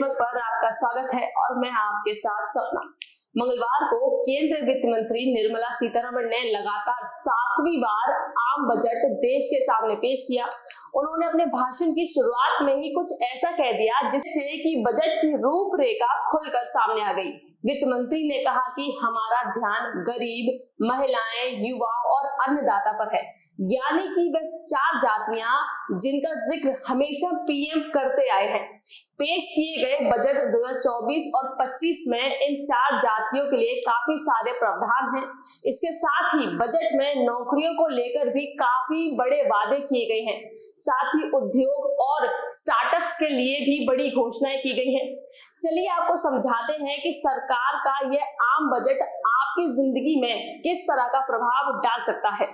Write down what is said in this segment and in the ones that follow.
Network पर आपका स्वागत है और मैं आपके साथ सपना। मंगलवार को केंद्रीय वित्त मंत्री निर्मला सीतारमण ने लगातार 7वीं बार आम बजट देश के सामने पेश किया। उन्होंने अपने भाषण की शुरुआत में ही कुछ ऐसा कह दिया जिससे कि बजट की रूपरेखा खुलकर सामने आ गई। वित्त मंत्री ने कहा कि हमारा ध्यान गरीब, महिलाएं, युवा और अन्नदाता पर है, यानी कि वे 4 जातियां जिनका जिक्र हमेशा पीएम करते आए हैं। पेश किए गए बजट 2024 और 25 में इन 4 जातियों के लिए काफी सारे प्रावधान हैं। इसके साथ ही बजट में नौकरियों को लेकर भी काफी बड़े वादे किए गए हैं। साथ ही उद्योग और स्टार्टअप्स के लिए भी बड़ी घोषणाएं की गई हैं। चलिए आपको समझाते हैं कि सरकार का यह आम बजट आपकी जिंदगी में किस तरह का प्रभाव डाल सकता है।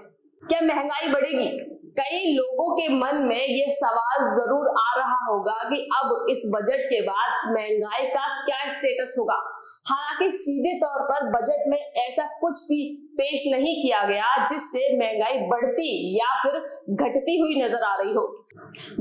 क्या महंगाई बढ़ेगी? कई लोगों के मन में यह सवाल जरूर आ रहा होगा कि अब इस बजट के बाद महंगाई का क्या स्टेटस होगा। हालांकि सीधे तौर पर बजट में ऐसा कुछ भी पेश नहीं किया गया जिससे महंगाई बढ़ती या फिर घटती हुई नजर आ रही हो।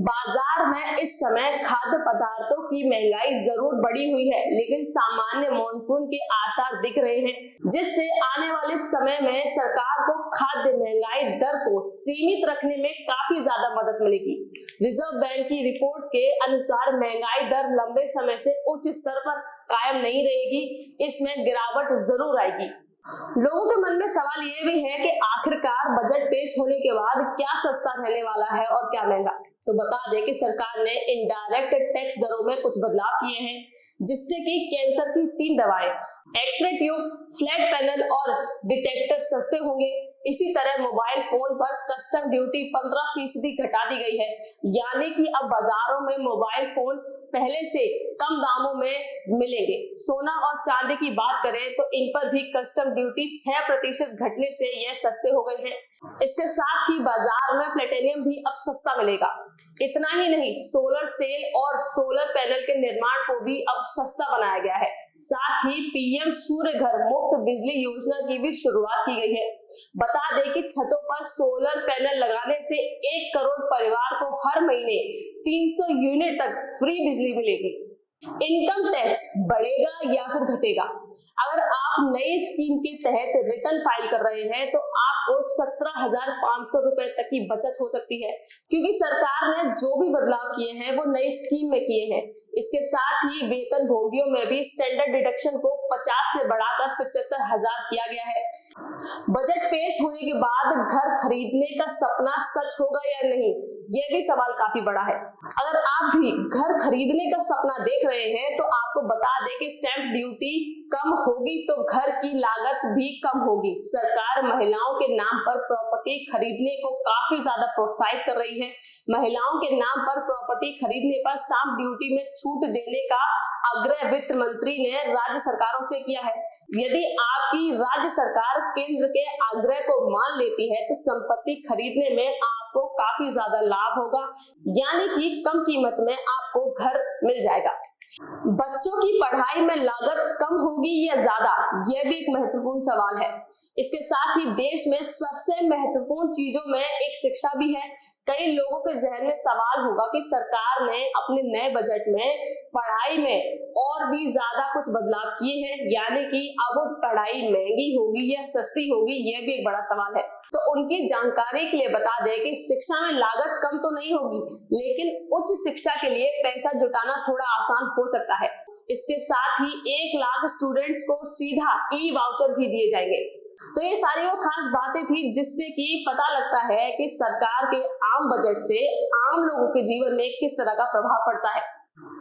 बाजार में इस समय खाद्य पदार्थों की महंगाई जरूर बढ़ी हुई है, लेकिन सामान्य मॉनसून के आसार दिख रहे हैं, जिससे आने वाले समय में सरकार को खाद्य महंगाई दर को सीमित रखने में काफी ज्यादा मदद मिलेगी। रिजर्व बैंक की रिपोर्ट के अनुसार महंगाई दर लंबे समय से उच्च स्तर पर कायम नहीं रहेगी, इसमें गिरावट जरूर आएगी। लोगों के मन में सवाल ये भी है कि आखिरकार बजट पेश होने के बाद क्या सस्ता रहने वाला है और क्या महंगा। तो बता दें कि सरकार ने इनडायरेक्ट टैक्स दरों में कुछ बदलाव किए हैं, जिससे कि कैंसर की 3 दवाएं, एक्सरे ट्यूब, फ्लैट पैनल और डिटेक्टर सस्ते होंगे। इसी तरह मोबाइल फोन पर कस्टम ड्यूटी 15% घटा दी गई है, यानी कि अब बाजारों में मोबाइल फोन पहले से कम दामों में मिलेंगे। सोना और चांदी की बात करें तो इन पर भी कस्टम ड्यूटी 6% घटने से यह सस्ते हो गए हैं। इसके साथ ही बाजार में प्लेटिनियम भी अब सस्ता मिलेगा। इतना ही नहीं, सोलर सेल और सोलर पैनल के निर्माण को भी अब सस्ता बनाया गया है। साथ ही पीएम सूर्य घर मुफ्त बिजली योजना की भी शुरुआत की गई है। बता दें कि छतों पर सोलर पैनल लगाने से 1 करोड़ परिवार को हर महीने 300 यूनिट तक फ्री बिजली मिलेगी। इनकम टैक्स बढ़ेगा या फिर घटेगा? अगर आप नई स्कीम के तहत रिटर्न फाइल कर रहे हैं तो आपको 17,500 रुपए तक की बचत हो सकती है, क्योंकि सरकार ने जो भी बदलाव किए हैं वो नई स्कीम में किए हैं। इसके साथ ही वेतन भोगियों में भी स्टैंडर्ड डिडक्शन को 50 से बढ़ाकर 75,000 किया गया है। बजट पेश होने के बाद घर खरीदने का सपना सच होगा या नहीं, यह भी सवाल काफी बड़ा है। अगर आप भी घर खरीदने का सपना देख रहे हैं तो आपको बता दें कि स्टैंप ड्यूटी कम होगी तो घर की लागत भी कम होगी। सरकार महिलाओं के नाम पर प्रॉपर्टी खरीदने को काफी ज्यादा प्रोत्साहित कर रही है। महिलाओं के नाम पर प्रॉपर्टी खरीदने पर स्टाम्प ड्यूटी में छूट देने का आग्रह वित्त मंत्री ने राज्य सरकारों से किया है। यदि आपकी राज्य सरकार केंद्र के आग्रह को मान लेती है तो संपत्ति खरीदने में आपको काफी ज्यादा लाभ होगा, यानी कि कम कीमत में आपको घर मिल जाएगा। बच्चों की पढ़ाई में लागत कम होगी या ज्यादा, यह भी एक महत्वपूर्ण सवाल है। इसके साथ ही देश में सबसे महत्वपूर्ण चीजों में एक शिक्षा भी है। कई लोगों के जहन में सवाल होगा कि सरकार ने अपने नए बजट में पढ़ाई में और भी ज्यादा कुछ बदलाव किए हैं, यानी कि अब पढ़ाई महंगी होगी या सस्ती होगी, यह भी एक बड़ा सवाल है। तो उनकी जानकारी के लिए बता दें कि शिक्षा में लागत कम तो नहीं होगी, लेकिन उच्च शिक्षा के लिए पैसा जुटाना थोड़ा आसान हो सकता है। इसके साथ ही 1 लाख स्टूडेंट्स को सीधा ई-वाउचर भी दिए जाएंगे। तो ये सारी वो खास बातें थी जिससे कि पता लगता है कि सरकार के आम बजट से आम लोगों के जीवन में किस तरह का प्रभाव पड़ता है।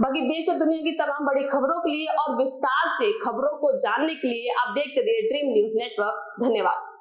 बाकी देश और दुनिया की तमाम बड़ी खबरों के लिए और विस्तार से खबरों को जानने के लिए आप देखते रहिए ड्रीम न्यूज नेटवर्क। धन्यवाद।